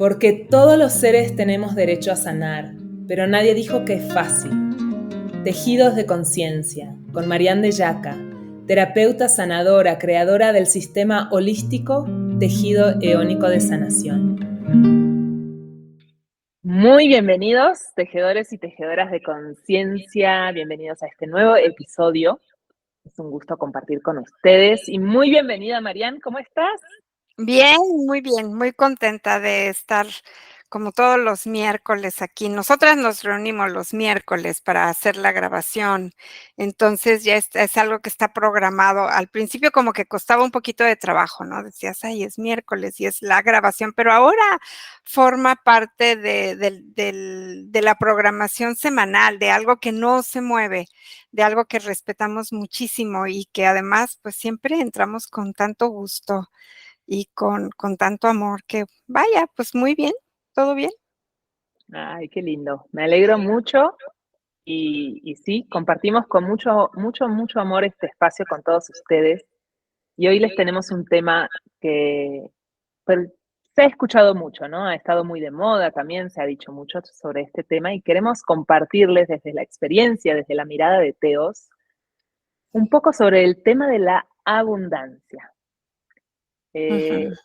Porque todos los seres tenemos derecho a sanar, pero nadie dijo que es fácil. Tejidos de conciencia, con Marianne de Yaca, terapeuta sanadora, creadora del sistema holístico Tejido Eónico de Sanación. Muy bienvenidos, tejedores y tejedoras de conciencia, bienvenidos a este nuevo episodio. Es un gusto compartir con ustedes y muy bienvenida, Marianne, ¿cómo estás? Bien, muy contenta de estar como todos los miércoles aquí. Nosotras nos reunimos los miércoles para hacer la grabación, entonces ya es algo que está programado. Al principio como que costaba un poquito de trabajo, ¿no? Decías: "Ay, es miércoles y es la grabación", pero ahora forma parte de la programación semanal, de algo que no se mueve, de algo que respetamos muchísimo y que además, pues, siempre entramos con tanto gusto y con tanto amor que, vaya, pues muy bien, todo bien. Ay, qué lindo. Me alegro mucho y sí, compartimos con mucho amor este espacio con todos ustedes. Y hoy les tenemos un tema que pues, se ha escuchado mucho, ¿no? Ha estado muy de moda también, se ha dicho mucho sobre este tema y queremos compartirles desde la experiencia, desde la mirada de Teos, un poco sobre el tema de la abundancia. Eh, Ujú.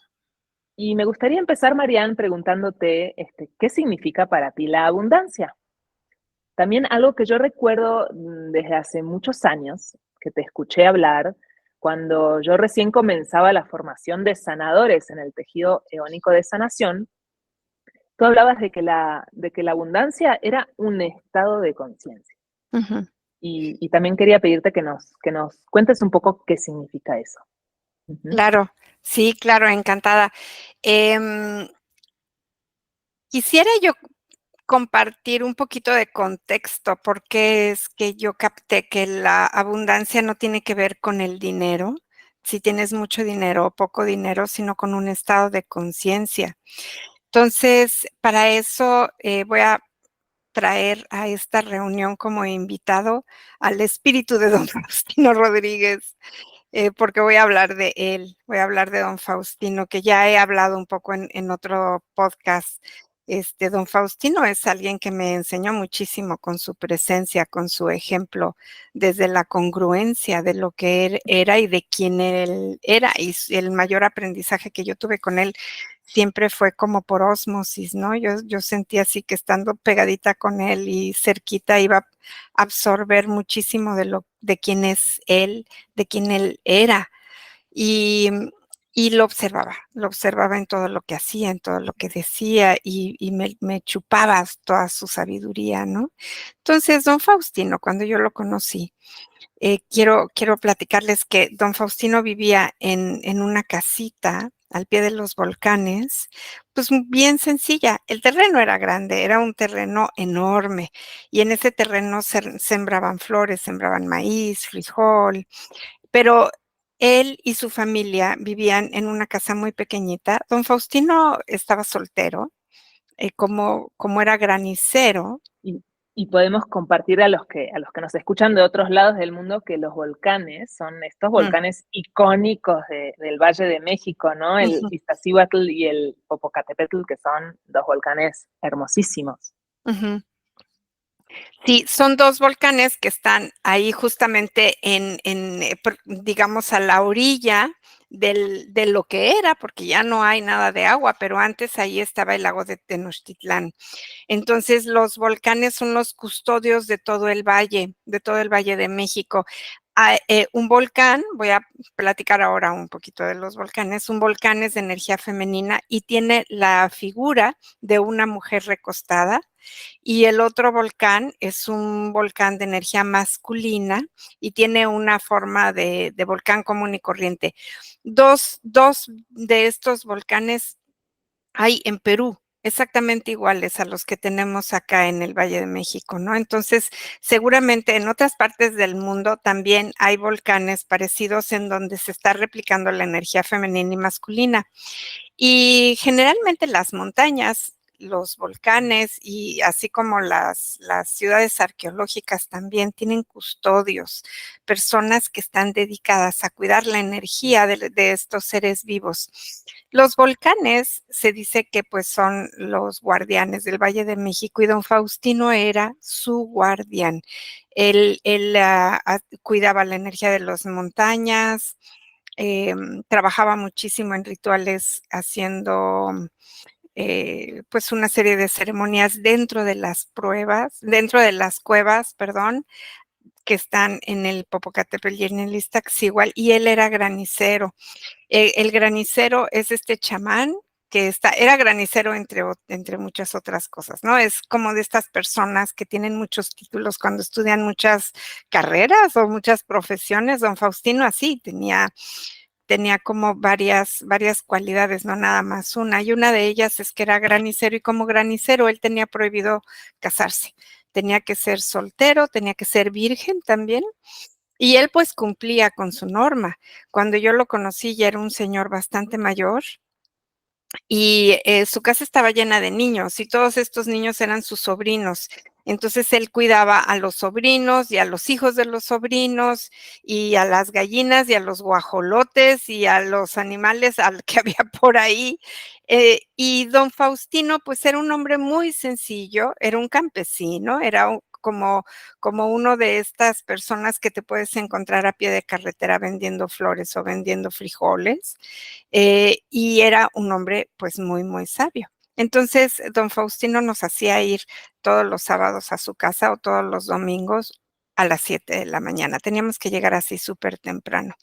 y me gustaría empezar, Marianne, preguntándote, ¿qué significa para ti la abundancia? También algo que yo recuerdo desde hace muchos años, que te escuché hablar, cuando yo recién comenzaba la formación de sanadores en el tejido eónico de sanación, tú hablabas de que la abundancia era un estado de conciencia. Ujú. Y también quería pedirte que nos cuentes un poco qué significa eso. Ujú. Claro, sí, claro, encantada. Em, Quisiera yo compartir un poquito de contexto, porque es que yo capté que la abundancia no tiene que ver con el dinero, si tienes mucho dinero o poco dinero, sino con un estado de conciencia. Entonces, para eso, voy a traer a esta reunión como invitado al espíritu de don Faustino Rodríguez, porque voy a hablar de él, voy a hablar de don Faustino, que ya he hablado un poco en otro podcast. Don Faustino es alguien que me enseñó muchísimo con su presencia, con su ejemplo, desde la congruencia de lo que él era y de quién él era, y el mayor aprendizaje que yo tuve con él siempre fue como por ósmosis, ¿no? Yo sentía así que estando pegadita con él y cerquita iba a absorber muchísimo de quién es él, de quién él era. Y, y lo observaba en todo lo que hacía, en todo lo que decía y me chupaba toda su sabiduría, ¿no? Entonces, don Faustino, cuando yo lo conocí, quiero platicarles que don Faustino vivía en una casita al pie de los volcanes, pues bien sencilla. El terreno era grande, era un terreno enorme y en ese terreno sembraban flores, sembraban maíz, frijol, pero él y su familia vivían en una casa muy pequeñita. Don Faustino estaba soltero, como era granicero. Y, y podemos compartir a los que nos escuchan de otros lados del mundo que los volcanes son estos Mm, volcanes icónicos del Valle de México, ¿no? El ujú, Iztaccíhuatl y el Popocatépetl, que son dos volcanes hermosísimos. ujú. Sí, son 2 volcanes que están ahí justamente digamos, a la orilla de lo que era, porque ya no hay nada de agua, pero antes ahí estaba el lago de Tenochtitlán. Entonces, los volcanes son los custodios de todo el Valle de México. Un volcán, voy a platicar ahora un poquito de los volcanes. Un volcán es de energía femenina y tiene la figura de una mujer recostada, y el otro volcán es un volcán de energía masculina y tiene una forma de volcán común y corriente. Dos de estos volcanes hay en Perú, exactamente iguales a los que tenemos acá en el Valle de México, ¿no? Entonces, seguramente en otras partes del mundo también hay volcanes parecidos en donde se está replicando la energía femenina y masculina. Y generalmente las montañas los volcanes y así como las ciudades arqueológicas también tienen custodios, personas que están dedicadas a cuidar la energía de estos seres vivos. Los volcanes se dice que pues son los guardianes del Valle de México y don Faustino era su guardián. Él cuidaba la energía de las montañas, trabajaba muchísimo en rituales haciendo pues una serie de ceremonias dentro de las pruebas, dentro de las cuevas, perdón, que están en el Popocatépetl y en el Iztaccíhuatl, y él era granicero. El granicero es este chamán que era granicero entre muchas otras cosas, ¿no? Es como de estas personas que tienen muchos títulos cuando estudian muchas carreras o muchas profesiones. Don Faustino así tenía como varias cualidades, no nada más una. Y una de ellas es que era granicero y como granicero él tenía prohibido casarse. Tenía que ser soltero, tenía que ser virgen también. Y él pues cumplía con su norma. Cuando yo lo conocí ya era un señor bastante mayor y su casa estaba llena de niños y todos estos niños eran sus sobrinos. Entonces él cuidaba a los sobrinos y a los hijos de los sobrinos y a las gallinas y a los guajolotes y a los animales al que había por ahí. Y don Faustino pues era un hombre muy sencillo, era un campesino, como uno de estas personas que te puedes encontrar a pie de carretera vendiendo flores o vendiendo frijoles. Y era un hombre pues muy, muy sabio. Entonces, don Faustino nos hacía ir todos los sábados a su casa o todos los domingos a las 7 de la mañana. Teníamos que llegar así súper temprano.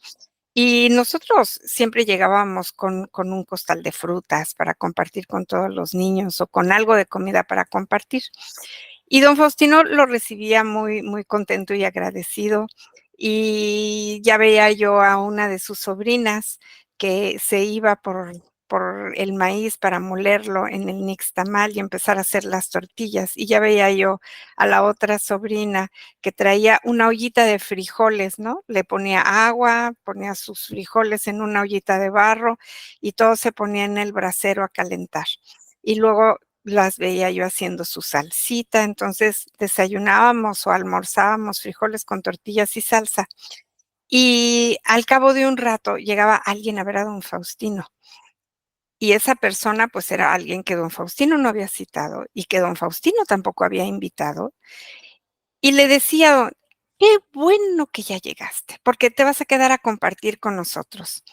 Y nosotros siempre llegábamos con un costal de frutas para compartir con todos los niños o con algo de comida para compartir. Y don Faustino lo recibía muy, muy contento y agradecido. Y ya veía yo a una de sus sobrinas que se iba por el maíz para molerlo en el nixtamal y empezar a hacer las tortillas. Y ya veía yo a la otra sobrina que traía una ollita de frijoles, ¿no? Le ponía agua, ponía sus frijoles en una ollita de barro y todo se ponía en el brasero a calentar. Y luego las veía yo haciendo su salsita, entonces desayunábamos o almorzábamos frijoles con tortillas y salsa. Y al cabo de un rato llegaba alguien a ver a don Faustino. Y esa persona, pues, era alguien que don Faustino no había citado y que don Faustino tampoco había invitado. Y le decía: "Qué bueno que ya llegaste, porque te vas a quedar a compartir con nosotros.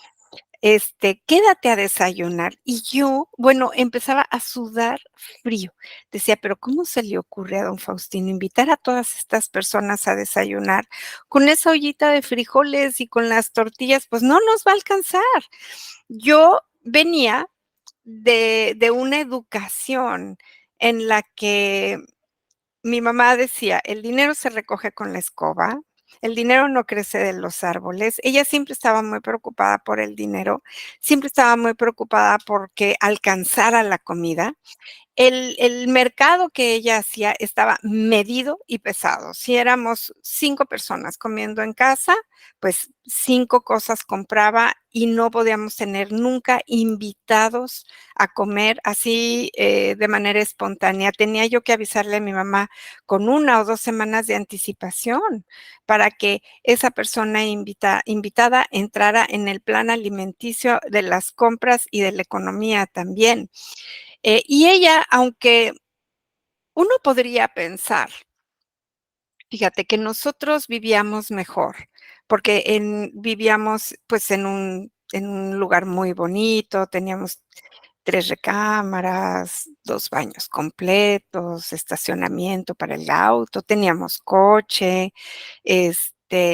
Quédate a desayunar". Y yo, bueno, empezaba a sudar frío. Decía: "Pero, ¿cómo se le ocurre a don Faustino invitar a todas estas personas a desayunar? Con esa ollita de frijoles y con las tortillas, pues, no nos va a alcanzar". Yo venía de una educación en la que mi mamá decía: "El dinero se recoge con la escoba, el dinero no crece de los árboles". Ella siempre estaba muy preocupada por el dinero, siempre estaba muy preocupada porque alcanzara la comida. El mercado que ella hacía estaba medido y pesado. Si éramos 5 personas comiendo en casa, pues 5 cosas compraba y no podíamos tener nunca invitados a comer así, de manera espontánea. Tenía yo que avisarle a mi mamá con 1 o 2 semanas de anticipación para que esa persona invitada entrara en el plan alimenticio de las compras y de la economía también. Y ella, aunque uno podría pensar, fíjate, que nosotros vivíamos mejor, porque vivíamos, pues, en un lugar muy bonito, teníamos 3 recámaras, 2 baños completos, estacionamiento para el auto, teníamos coche,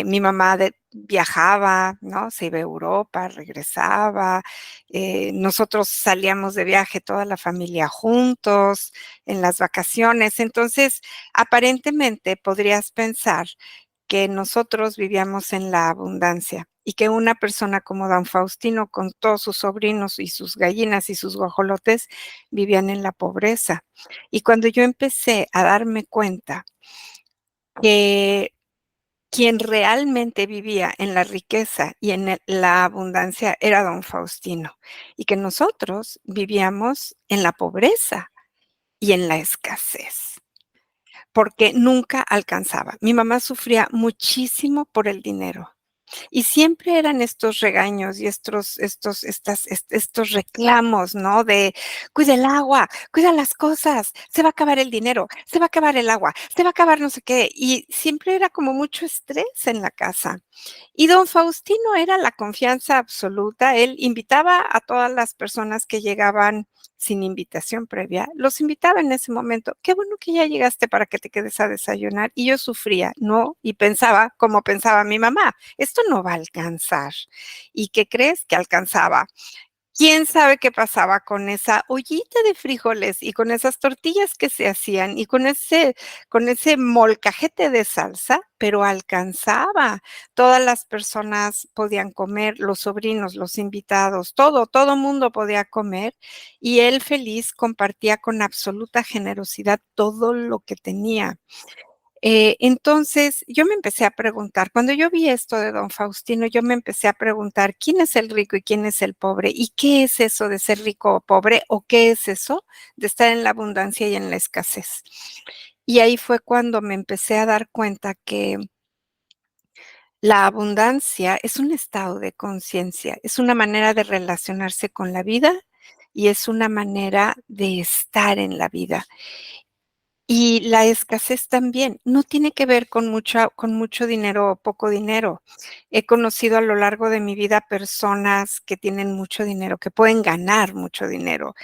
mi mamá viajaba, ¿no? Se iba a Europa, regresaba, nosotros salíamos de viaje toda la familia juntos en las vacaciones. Entonces, aparentemente podrías pensar que nosotros vivíamos en la abundancia y que una persona como don Faustino, con todos sus sobrinos y sus gallinas y sus guajolotes, vivían en la pobreza. Y cuando yo empecé a darme cuenta que quien realmente vivía en la riqueza y en la abundancia era don Faustino, y que nosotros vivíamos en la pobreza y en la escasez, porque nunca alcanzaba. Mi mamá sufría muchísimo por el dinero. Y siempre eran estos regaños y estos reclamos, ¿no? De cuida el agua, cuida las cosas, se va a acabar el dinero, se va a acabar el agua, se va a acabar no sé qué. Y siempre era como mucho estrés en la casa. Y don Faustino era la confianza absoluta. Él invitaba a todas las personas que llegaban sin invitación previa, los invitaba en ese momento. Qué bueno que ya llegaste para que te quedes a desayunar. Y yo sufría, ¿no? Y pensaba, como pensaba mi mamá, esto no va a alcanzar. ¿Y qué crees que alcanzaba? ¿Quién sabe qué pasaba con esa ollita de frijoles y con esas tortillas que se hacían y con ese molcajete de salsa? Pero alcanzaba. Todas las personas podían comer, los sobrinos, los invitados, todo mundo podía comer, y él feliz compartía con absoluta generosidad todo lo que tenía. Entonces, yo me empecé a preguntar, cuando yo vi esto de don Faustino, yo me empecé a preguntar, ¿quién es el rico y quién es el pobre? ¿Y qué es eso de ser rico o pobre? ¿O qué es eso de estar en la abundancia y en la escasez? Y ahí fue cuando me empecé a dar cuenta que la abundancia es un estado de conciencia, es una manera de relacionarse con la vida y es una manera de estar en la vida. Y la escasez también, no tiene que ver con mucho dinero o poco dinero. He conocido a lo largo de mi vida personas que tienen mucho dinero, que pueden ganar mucho dinero,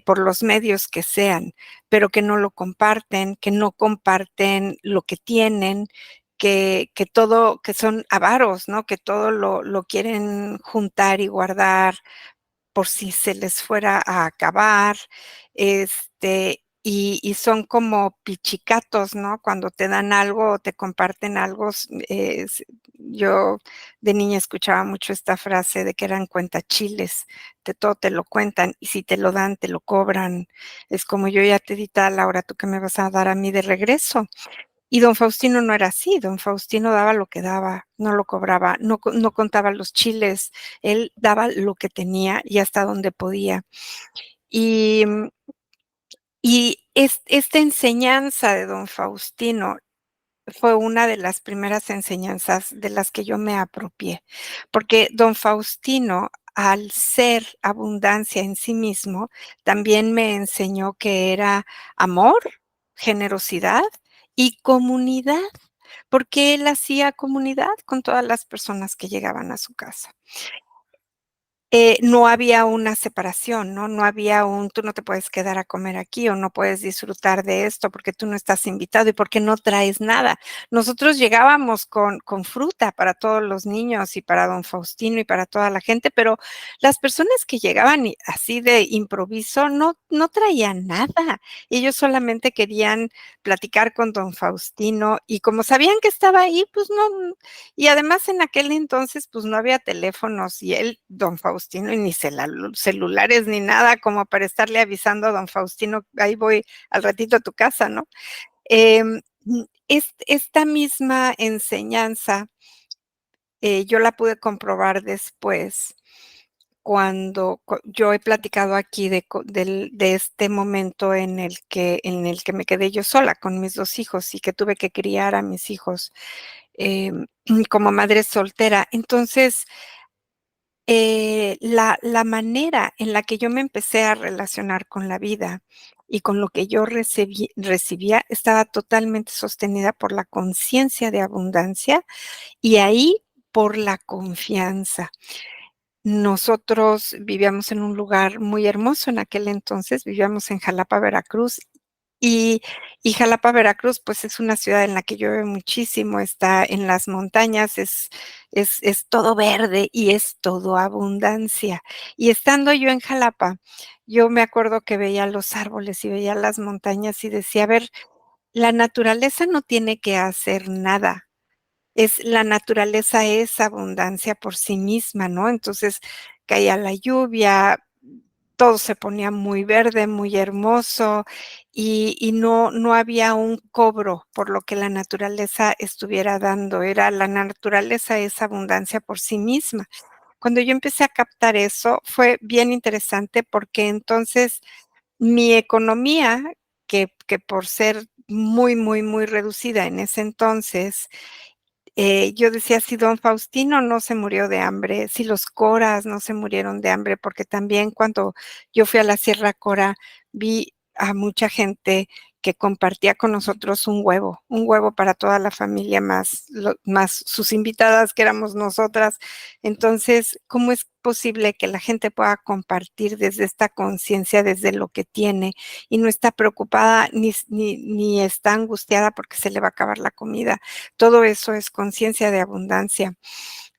por los medios que sean, pero que no lo comparten, que no comparten lo que tienen, que son avaros, ¿no? Que todo lo quieren juntar y guardar por si se les fuera a acabar, y son como pichicatos, ¿no? Cuando te dan algo o te comparten algo, yo de niña escuchaba mucho esta frase de que eran cuentachiles, de todo te lo cuentan, y si te lo dan, te lo cobran. Es como: "Yo ya te di tal, ahora tú qué me vas a dar a mí de regreso". Y don Faustino no era así, don Faustino daba lo que daba, no lo cobraba, no contaba los chiles, él daba lo que tenía y hasta donde podía. Y, esta enseñanza de don Faustino fue una de las primeras enseñanzas de las que yo me apropié, porque don Faustino, al ser abundancia en sí mismo, también me enseñó que era amor, generosidad y comunidad, porque él hacía comunidad con todas las personas que llegaban a su casa. No había una separación, ¿no? No había tú no te puedes quedar a comer aquí o no puedes disfrutar de esto porque tú no estás invitado y porque no traes nada. Nosotros llegábamos con fruta para todos los niños y para don Faustino y para toda la gente, pero las personas que llegaban así de improviso no traían nada. Ellos solamente querían platicar con don Faustino y como sabían que estaba ahí, pues no, y además en aquel entonces, pues, no había teléfonos y don Faustino, y ni celulares ni nada como para estarle avisando a don Faustino: "Ahí voy al ratito a tu casa", ¿no? Esta misma enseñanza, yo la pude comprobar después cuando yo he platicado aquí de este momento en el que me quedé yo sola con mis 2 hijos y que tuve que criar a mis hijos, como madre soltera. Entonces, la manera en la que yo me empecé a relacionar con la vida y con lo que yo recibía estaba totalmente sostenida por la conciencia de abundancia y ahí por la confianza. Nosotros vivíamos en un lugar muy hermoso en aquel entonces, vivíamos en Jalapa, Veracruz, y Jalapa, Veracruz, pues, es una ciudad en la que llueve muchísimo, está en las montañas, es todo verde y es todo abundancia. Y estando yo en Jalapa, yo me acuerdo que veía los árboles y veía las montañas y decía: "A ver, la naturaleza no tiene que hacer nada, la naturaleza es abundancia por sí misma", ¿no? Entonces, caía la lluvia, todo se ponía muy verde, muy hermoso, y no había un cobro por lo que la naturaleza estuviera dando, la naturaleza es abundancia por sí misma. Cuando yo empecé a captar eso, fue bien interesante, porque entonces mi economía que por ser muy, muy, muy reducida en ese entonces, yo decía, si don Faustino no se murió de hambre, si los Coras no se murieron de hambre, porque también cuando yo fui a la Sierra Cora, vi a mucha gente que compartía con nosotros un huevo para toda la familia, más sus invitadas, que éramos nosotras. Entonces, ¿cómo es posible que la gente pueda compartir desde esta conciencia, desde lo que tiene, y no está preocupada ni está angustiada porque se le va a acabar la comida? Todo eso es conciencia de abundancia.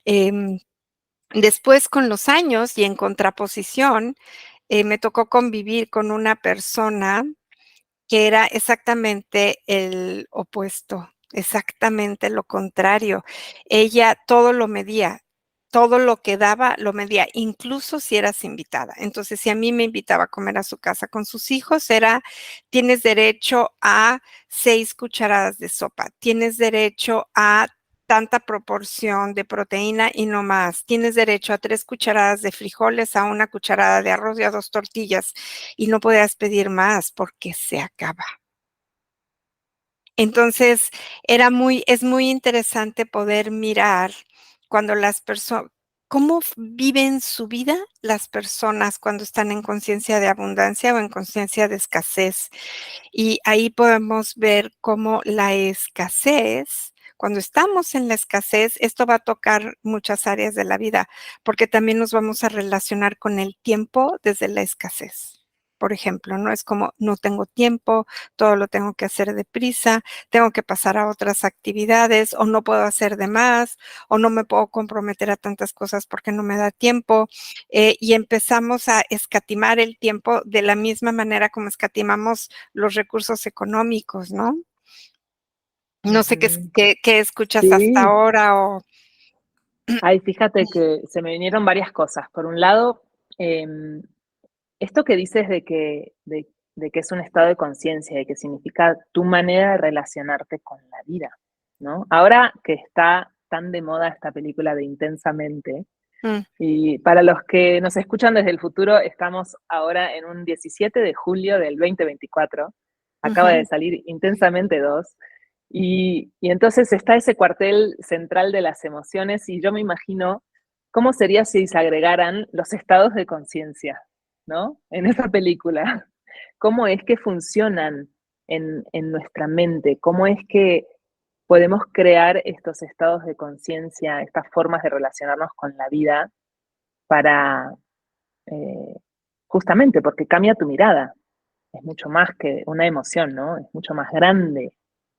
Em, Después, con los años y en contraposición, me tocó convivir con una persona que era exactamente el opuesto, exactamente lo contrario. Ella todo lo medía, todo lo que daba lo medía, incluso si eras invitada. Entonces, si a mí me invitaba a comer a su casa con sus hijos, era, tienes derecho a 6 cucharadas de sopa, tienes derecho a tanta proporción de proteína y no más, tienes derecho a 3 cucharadas de frijoles, a 1 cucharada de arroz y a 2 tortillas, y no podías pedir más porque se acaba. Entonces, es muy interesante poder mirar cuando las personas, cómo viven su vida las personas cuando están en conciencia de abundancia o en conciencia de escasez. Y ahí podemos ver cómo la escasez, cuando estamos en la escasez, esto va a tocar muchas áreas de la vida, porque también nos vamos a relacionar con el tiempo desde la escasez. Por ejemplo, ¿no? Es como, no tengo tiempo, todo lo tengo que hacer deprisa, tengo que pasar a otras actividades, o no puedo hacer de más, o no me puedo comprometer a tantas cosas porque no me da tiempo. Y empezamos a escatimar el tiempo de la misma manera como escatimamos los recursos económicos, ¿no? No sé Ujú. qué escuchas hasta Sí. ahora o Ay, fíjate que se me vinieron varias cosas. Por un lado, em, esto que dices de que es un estado de conciencia y que significa tu manera de relacionarte con la vida, ¿no? Ahora que está tan de moda esta película de Intensamente, mm, y para los que nos escuchan desde el futuro, estamos ahora en un 17 de julio del 2024. Acaba de ujú, salir Intensamente 2. Y entonces está ese cuartel central de las emociones y yo me imagino cómo sería si se agregaran los estados de conciencia, ¿no? En esa película. ¿Cómo es que funcionan en nuestra mente? ¿Cómo es que podemos crear estos estados de conciencia, estas formas de relacionarnos con la vida para, eh, justamente porque cambia tu mirada? Es mucho más que una emoción, ¿no? Es mucho más grande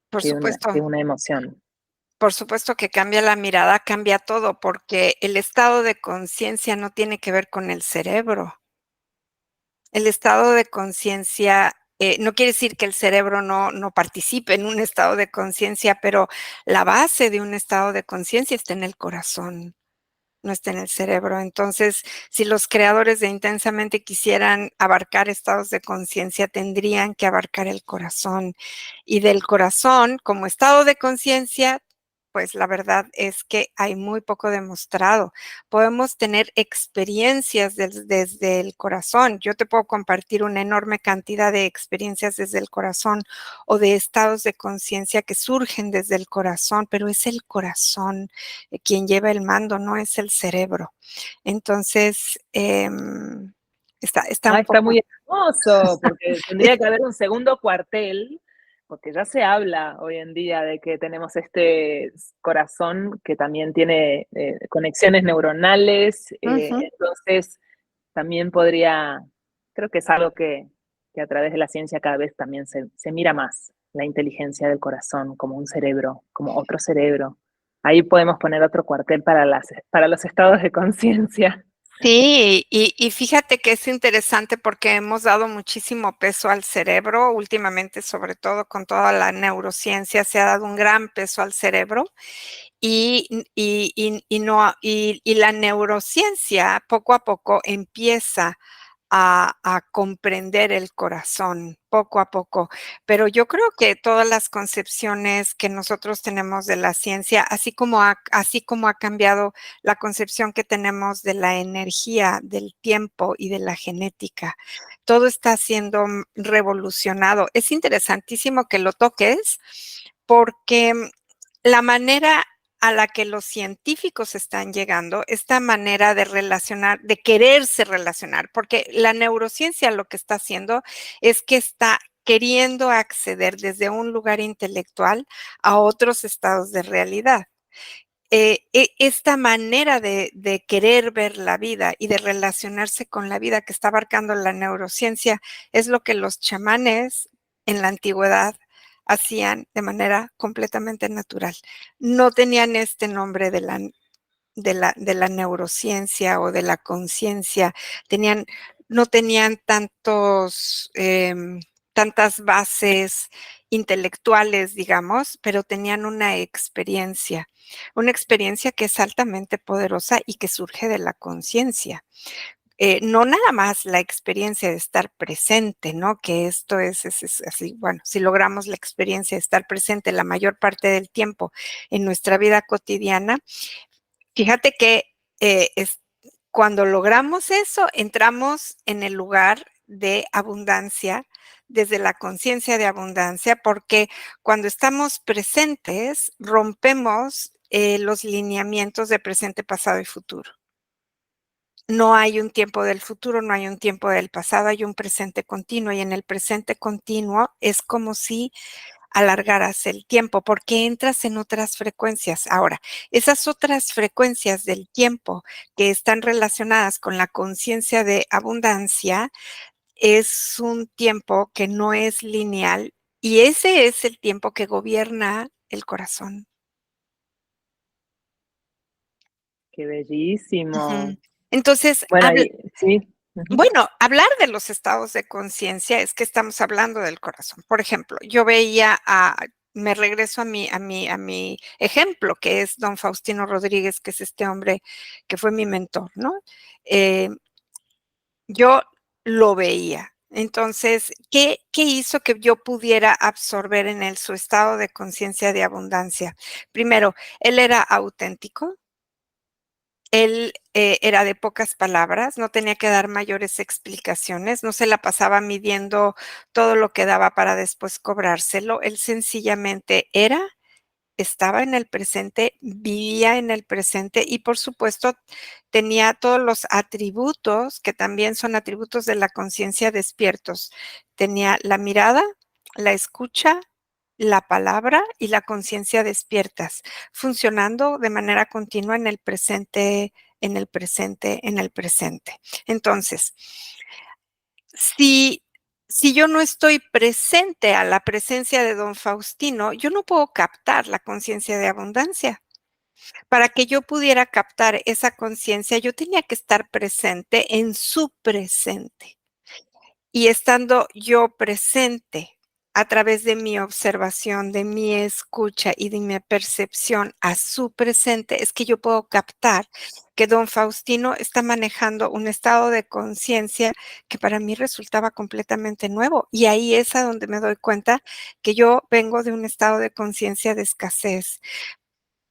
por que supuesto. una emoción. Por supuesto que cambia la mirada, cambia todo, porque el estado de conciencia no tiene que ver con el cerebro. El estado de conciencia, no quiere decir que el cerebro no participe en un estado de conciencia, pero la base de un estado de conciencia está en el corazón, no está en el cerebro. Entonces, si los creadores de Intensamente quisieran abarcar estados de conciencia, tendrían que abarcar el corazón. Y del corazón, como estado de conciencia, pues la verdad es que hay muy poco demostrado. Podemos tener experiencias desde el corazón. Yo te puedo compartir una enorme cantidad de experiencias desde el corazón o de estados de conciencia que surgen desde el corazón, pero es el corazón quien lleva el mando, no es el cerebro. Entonces, está Ah, un está poco. muy hermoso, porque tendría que haber un segundo cuartel, porque ya se habla hoy en día de que tenemos este corazón que también tiene conexiones neuronales, Ujú. entonces también podría, creo que es algo que a través de la ciencia cada vez también se mira más, la inteligencia del corazón como un cerebro, como otro cerebro. Ahí podemos poner otro cuartel para los estados de conciencia. Sí, y fíjate que es interesante porque hemos dado muchísimo peso al cerebro últimamente, sobre todo con toda la neurociencia, se ha dado un gran peso al cerebro y no y la neurociencia poco a poco empieza a comprender el corazón poco a poco. Pero yo creo que todas las concepciones que nosotros tenemos de la ciencia, así como ha cambiado la concepción que tenemos de la energía, del tiempo y de la genética, todo está siendo revolucionado. Es interesantísimo que lo toques porque la manera a la que los científicos están llegando, esta manera de relacionar, de quererse relacionar, porque la neurociencia lo que está haciendo es que está queriendo acceder desde un lugar intelectual a otros estados de realidad. Esta manera de querer ver la vida y de relacionarse con la vida que está abarcando la neurociencia es lo que los chamanes en la antigüedad hacían de manera completamente natural. No tenían este nombre de la neurociencia o de la conciencia, no tenían tantas bases intelectuales, digamos, pero tenían una experiencia que es altamente poderosa y que surge de la conciencia. No nada más la experiencia de estar presente, ¿no? Que esto es así, bueno, si logramos la experiencia de estar presente la mayor parte del tiempo en nuestra vida cotidiana, fíjate que cuando logramos eso, entramos en el lugar de abundancia, desde la conciencia de abundancia, porque cuando estamos presentes, rompemos los lineamientos de presente, pasado y futuro. No hay un tiempo del futuro, no hay un tiempo del pasado, hay un presente continuo y en el presente continuo es como si alargaras el tiempo porque entras en otras frecuencias. Ahora, esas otras frecuencias del tiempo que están relacionadas con la conciencia de abundancia es un tiempo que no es lineal y ese es el tiempo que gobierna el corazón. Qué bellísimo. Ujú. Entonces, Bueno, y sí. Ujú. bueno, hablar de los estados de conciencia es que estamos hablando del corazón. Por ejemplo, yo veía me regreso a mi ejemplo, que es don Faustino Rodríguez, que es este hombre que fue mi mentor, ¿no? Eh, yo lo veía. Entonces, ¿qué hizo que yo pudiera absorber en él su estado de conciencia de abundancia? Primero, él era auténtico. Él, era de pocas palabras, no tenía que dar mayores explicaciones, no se la pasaba midiendo todo lo que daba para después cobrárselo. Él sencillamente estaba en el presente, vivía en el presente y, por supuesto, tenía todos los atributos, que también son atributos de la conciencia despiertos. Tenía la mirada, la escucha, la palabra y la conciencia despiertas, funcionando de manera continua en el presente, en el presente, en el presente. Entonces, si si yo no estoy presente a la presencia de don Faustino, yo no puedo captar la conciencia de abundancia. Para que yo pudiera captar esa conciencia, yo tenía que estar presente en su presente. Y estando yo presente a través de mi observación, de mi escucha y de mi percepción a su presente, es que yo puedo captar que don Faustino está manejando un estado de conciencia que para mí resultaba completamente nuevo. Y ahí es a donde me doy cuenta que yo vengo de un estado de conciencia de escasez.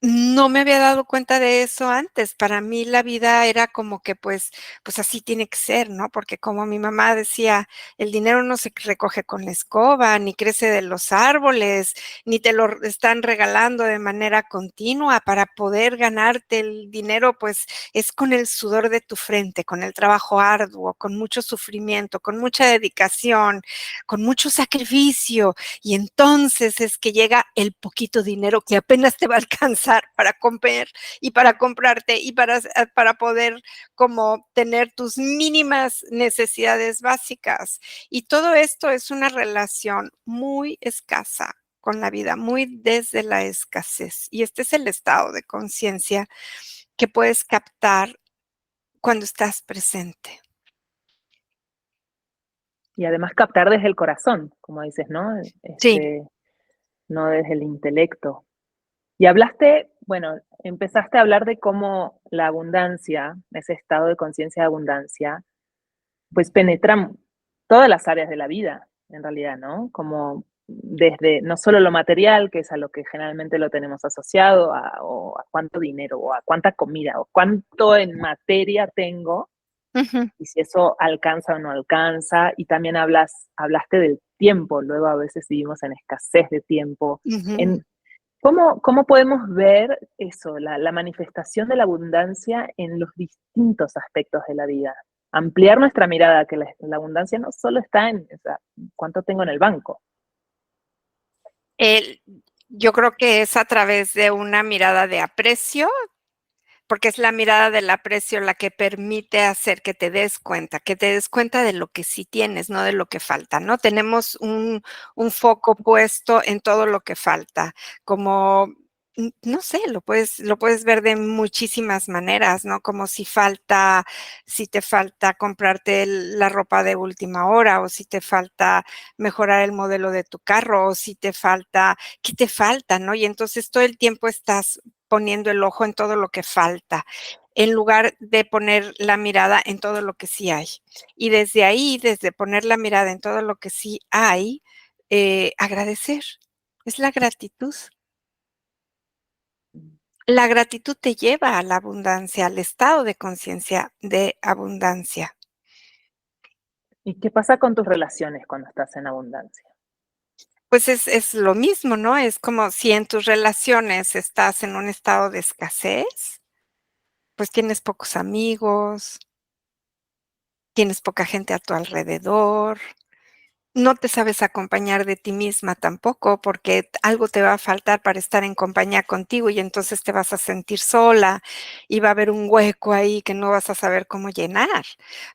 No me había dado cuenta de eso antes. Para mí la vida era como que, pues así tiene que ser, ¿no? Porque como mi mamá decía: "El dinero no se recoge con la escoba, ni crece de los árboles, ni te lo están regalando de manera continua. Para poder ganarte el dinero, pues, es con el sudor de tu frente, con el trabajo arduo, con mucho sufrimiento, con mucha dedicación, con mucho sacrificio, y entonces es que llega el poquito dinero que apenas te va a alcanzar para comer y para comprarte y para poder como tener tus mínimas necesidades básicas. Y todo esto es una relación muy escasa con la vida, muy desde la escasez. Y este es el estado de conciencia que puedes captar cuando estás presente. Y además captar desde el corazón, como dices, ¿no? Sí, No desde el intelecto. Y hablaste, bueno, empezaste a hablar de cómo la abundancia, ese estado de conciencia de abundancia, pues penetra todas las áreas de la vida, en realidad, ¿no? Como desde no solo lo material, que es a lo que generalmente lo tenemos asociado, o a cuánto dinero, o a cuánta comida, o cuánto en materia tengo, Ujú, y si eso alcanza o no alcanza. Y también hablaste del tiempo, luego a veces vivimos en escasez de tiempo. ujú. En, ¿cómo podemos ver eso, la manifestación de la abundancia en los distintos aspectos de la vida? Ampliar nuestra mirada, que la abundancia no solo está en, o sea, cuánto tengo en el banco. El Yo creo que es a través de una mirada de aprecio, porque es la mirada del aprecio la que permite hacer que te des cuenta de lo que sí tienes, no de lo que falta, ¿no? Tenemos un foco puesto en todo lo que falta, como, no sé, lo puedes ver de muchísimas maneras, ¿no? Como si te falta comprarte la ropa de última hora, o si te falta mejorar el modelo de tu carro, o si te falta, ¿qué te falta, no? Y entonces todo el tiempo estás poniendo el ojo en todo lo que falta, en lugar de poner la mirada en todo lo que sí hay. Y desde ahí, desde poner la mirada en todo lo que sí hay, agradecer. Es la gratitud. La gratitud te lleva a la abundancia, al estado de conciencia de abundancia. ¿Y qué pasa con tus relaciones cuando estás en abundancia? Pues es lo mismo, ¿no? Es como si en tus relaciones estás en un estado de escasez, pues tienes pocos amigos, tienes poca gente a tu alrededor, no te sabes acompañar de ti misma tampoco, porque algo te va a faltar para estar en compañía contigo y entonces te vas a sentir sola y va a haber un hueco ahí que no vas a saber cómo llenar.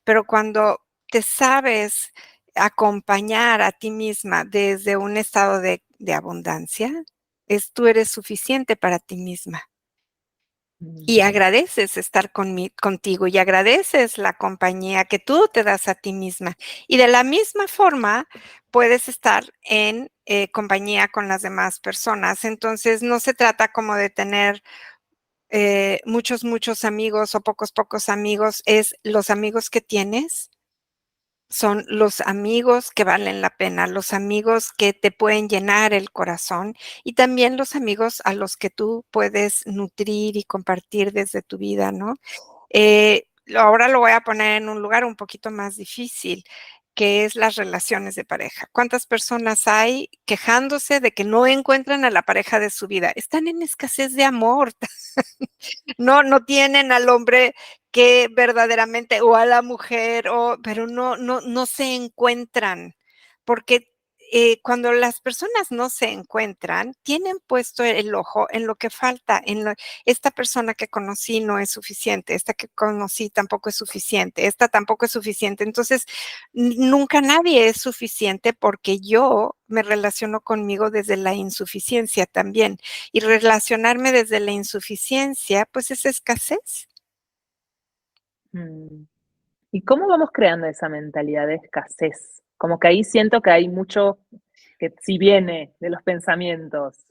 Pero cuando te sabes acompañar a ti misma desde un estado de abundancia, tú eres suficiente para ti misma. Y Mm, agradeces estar contigo y agradeces la compañía que tú te das a ti misma. Y de la misma forma, puedes estar en, compañía con las demás personas. Entonces, no se trata como de tener, muchos amigos o pocos amigos, es los amigos que tienes son los amigos que valen la pena, los amigos que te pueden llenar el corazón y también los amigos a los que tú puedes nutrir y compartir desde tu vida, ¿no? Ahora lo voy a poner en un lugar un poquito más difícil, que es las relaciones de pareja. ¿Cuántas personas hay quejándose de que no encuentran a la pareja de su vida? Están en escasez de amor. No tienen al hombre que verdaderamente o a la mujer, pero no se encuentran, porque, cuando las personas no se encuentran, tienen puesto el ojo en lo que falta, esta persona que conocí no es suficiente, esta que conocí tampoco es suficiente, esta tampoco es suficiente. Entonces, nunca nadie es suficiente porque yo me relaciono conmigo desde la insuficiencia también. Y relacionarme desde la insuficiencia, pues, es escasez. mm. ¿Y cómo vamos creando esa mentalidad de escasez? Como que ahí siento que hay mucho que sí viene de los pensamientos,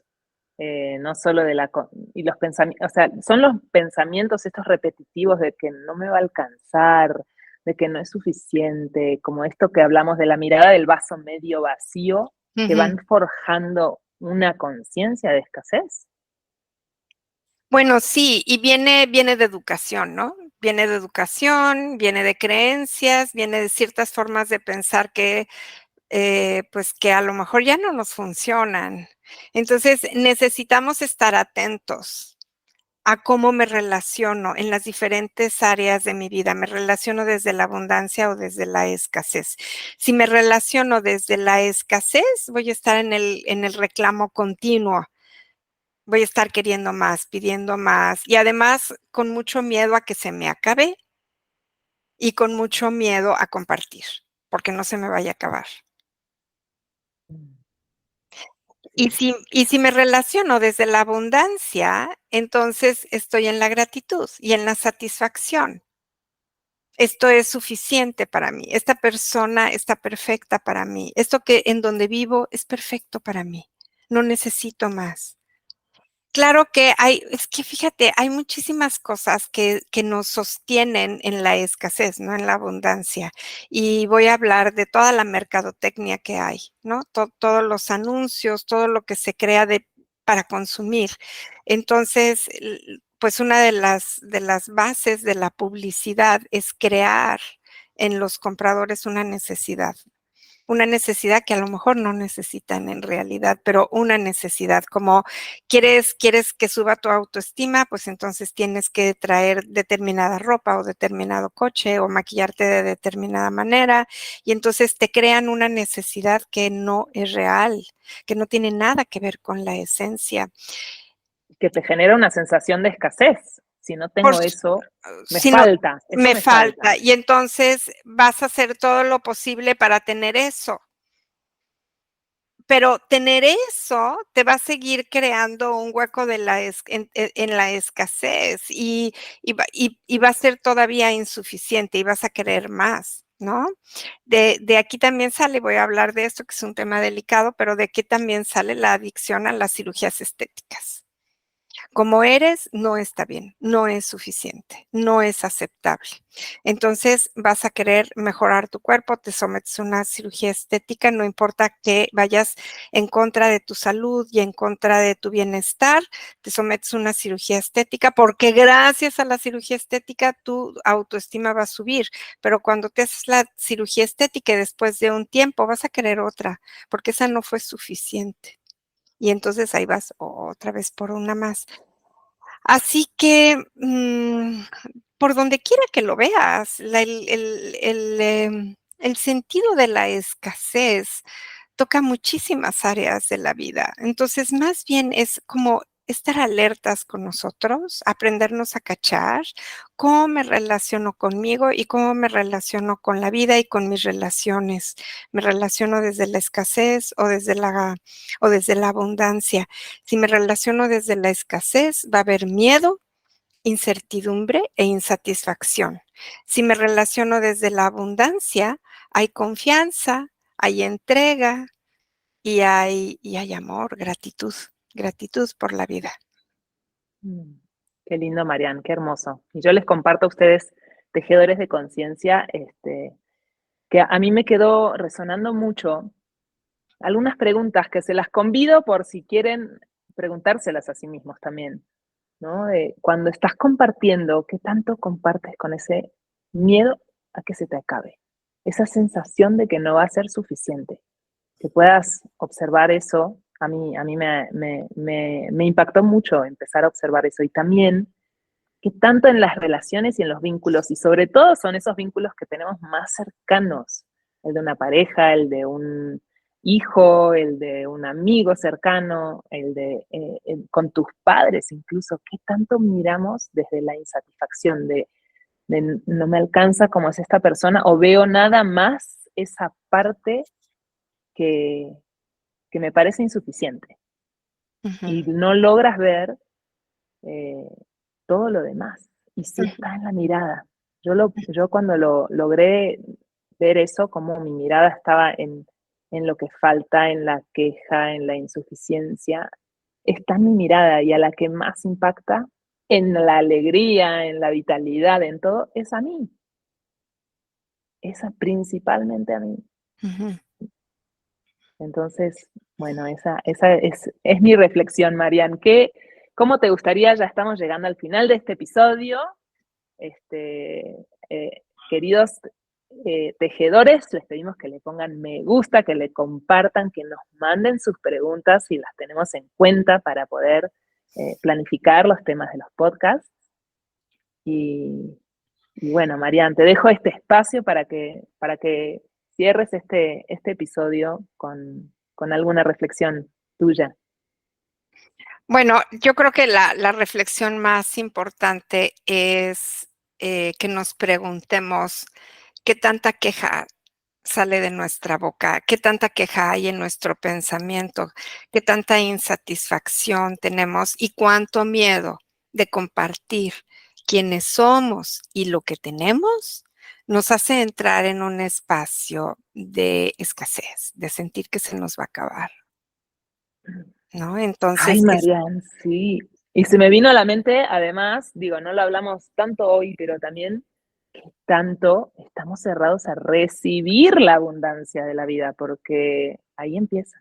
no solo de la y los pensamientos, o sea, son los pensamientos estos repetitivos de que no me va a alcanzar, de que no es suficiente, como esto que hablamos de la mirada del vaso medio vacío, que Ujú. van forjando una conciencia de escasez. Bueno, sí, y viene de educación, ¿no? Viene de educación, viene de creencias, viene de ciertas formas de pensar que, pues, que a lo mejor ya no nos funcionan. Entonces, necesitamos estar atentos a cómo me relaciono en las diferentes áreas de mi vida. ¿Me relaciono desde la abundancia o desde la escasez? Si me relaciono desde la escasez, voy a estar en el reclamo continuo. Voy a estar queriendo más, pidiendo más y además con mucho miedo a que se me acabe y con mucho miedo a compartir, porque no se me vaya a acabar. Mm, Y sí. si me relaciono desde la abundancia, entonces estoy en la gratitud y en la satisfacción. Esto es suficiente para mí. Esta persona está perfecta para mí. Esto que en donde vivo es perfecto para mí. No necesito más. Claro que es que fíjate, hay muchísimas cosas que nos sostienen en la escasez, no en la abundancia. Y voy a hablar de toda la mercadotecnia que hay, ¿no? Todos los anuncios, todo lo que se crea para consumir. Entonces, pues una de las bases de la publicidad es crear en los compradores una necesidad que a lo mejor no necesitan en realidad, pero una necesidad, como quieres que suba tu autoestima, pues entonces tienes que traer determinada ropa o determinado coche o maquillarte de determinada manera, y entonces te crean una necesidad que no es real, que no tiene nada que ver con la esencia. Que te genera una sensación de escasez. Si no Por tengo eso, me si no falta, eso me me falta. falta, y entonces vas a hacer todo lo posible para tener eso. Pero tener eso te va a seguir creando un hueco de en la escasez y va a ser todavía insuficiente y vas a querer más, ¿no? De aquí también sale, voy a hablar de esto, que es un tema delicado, pero de aquí también sale la adicción a las cirugías estéticas. Como eres, no está bien, no es suficiente, no es aceptable. Entonces vas a querer mejorar tu cuerpo, te sometes a una cirugía estética, no importa que vayas en contra de tu salud y en contra de tu bienestar, te sometes a una cirugía estética porque gracias a la cirugía estética tu autoestima va a subir, pero cuando te haces la cirugía estética y después de un tiempo vas a querer otra, porque esa no fue suficiente. Y entonces ahí vas otra vez por una más. Así que, por donde quiera que lo veas, el sentido de la escasez toca muchísimas áreas de la vida. Entonces, más bien es como estar alertas con nosotros, aprendernos a cachar cómo me relaciono conmigo y cómo me relaciono con la vida y con mis relaciones. Me relaciono desde la escasez o desde la abundancia. Si me relaciono desde la escasez, va a haber miedo, incertidumbre e insatisfacción. Si me relaciono desde la abundancia, hay confianza, hay entrega y hay amor, gratitud por la vida. Mm, Qué lindo, Marian, qué hermoso. Y yo les comparto a ustedes, tejedores de conciencia, que a mí me quedó resonando mucho algunas preguntas que se las convido por si quieren preguntárselas a sí mismos también, ¿no? De cuando estás compartiendo, ¿qué tanto compartes con ese miedo a que se te acabe? Esa sensación de que no va a ser suficiente. Que puedas observar eso, a mí me impactó mucho empezar a observar eso. Y también que tanto en las relaciones y en los vínculos, y sobre todo son esos vínculos que tenemos más cercanos, el de una pareja, el de un hijo, el de un amigo cercano, con tus padres incluso, qué tanto miramos desde la insatisfacción de no me alcanza como es esta persona o veo nada más esa parte que, que me parece insuficiente Ujú, y no logras ver eh, todo lo demás. Y sí ujú, está en la mirada. Yo cuando lo logré ver eso, como mi mirada estaba en lo que falta, en la queja, en la insuficiencia, está en mi mirada y a la que más impacta en la alegría, en la vitalidad, en todo, es a mí, principalmente a mí. ujú. Entonces, bueno, esa es mi reflexión, Marian. ¿Cómo te gustaría? Ya estamos llegando al final de este episodio. Este, Queridos tejedores, les pedimos que le pongan me gusta, que le compartan, que nos manden sus preguntas y las tenemos en cuenta para poder planificar los temas de los podcasts. Y, y bueno, Marian, te dejo este espacio para que cierres este episodio con alguna reflexión tuya. Bueno, yo creo que la reflexión más importante es que nos preguntemos qué tanta queja sale de nuestra boca, qué tanta queja hay en nuestro pensamiento, qué tanta insatisfacción tenemos y cuánto miedo de compartir quiénes somos y lo que tenemos nos hace entrar en un espacio de escasez, de sentir que se nos va a acabar. ¿no? Ay, Entonces, Marian, sí. Y se me vino a la mente, además, digo, no lo hablamos tanto hoy, pero también que tanto estamos cerrados a recibir la abundancia de la vida, porque ahí empieza.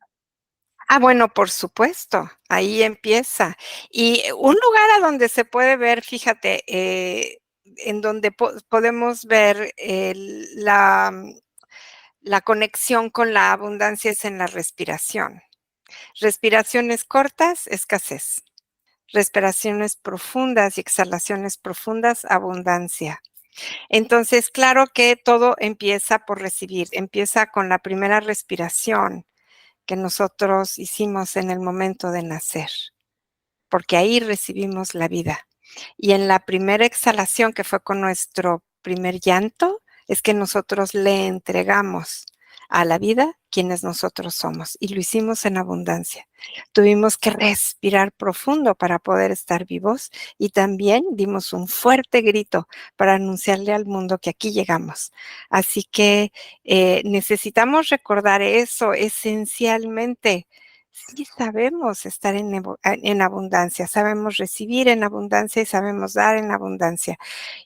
bueno, por supuesto, ahí empieza. Y un lugar a donde se puede ver, fíjate, en donde podemos ver la conexión con la abundancia es en la respiración. Respiraciones cortas, escasez. Respiraciones profundas y exhalaciones profundas, abundancia. Entonces, claro que todo empieza por recibir, empieza con la primera respiración que nosotros hicimos en el momento de nacer, porque ahí recibimos la vida. Y en la primera exhalación, que fue con nuestro primer llanto, es que nosotros le entregamos a la vida quienes nosotros somos y lo hicimos en abundancia. Tuvimos que respirar profundo para poder estar vivos y también dimos un fuerte grito para anunciarle al mundo que aquí llegamos. Así que necesitamos recordar eso esencialmente. Sí sabemos estar en abundancia, sabemos recibir en abundancia y sabemos dar en abundancia.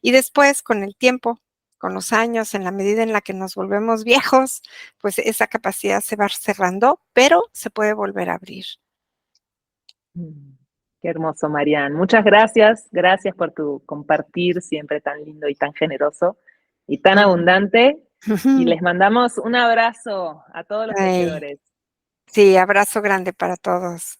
Y después, con el tiempo, con los años, en la medida en la que nos volvemos viejos, pues esa capacidad se va cerrando, pero se puede volver a abrir. Mm, Qué hermoso, Marian. Muchas gracias. Gracias por tu compartir siempre tan lindo y tan generoso y tan abundante. Y les mandamos un abrazo a todos los Ay, tejedores. sí, abrazo grande para todos.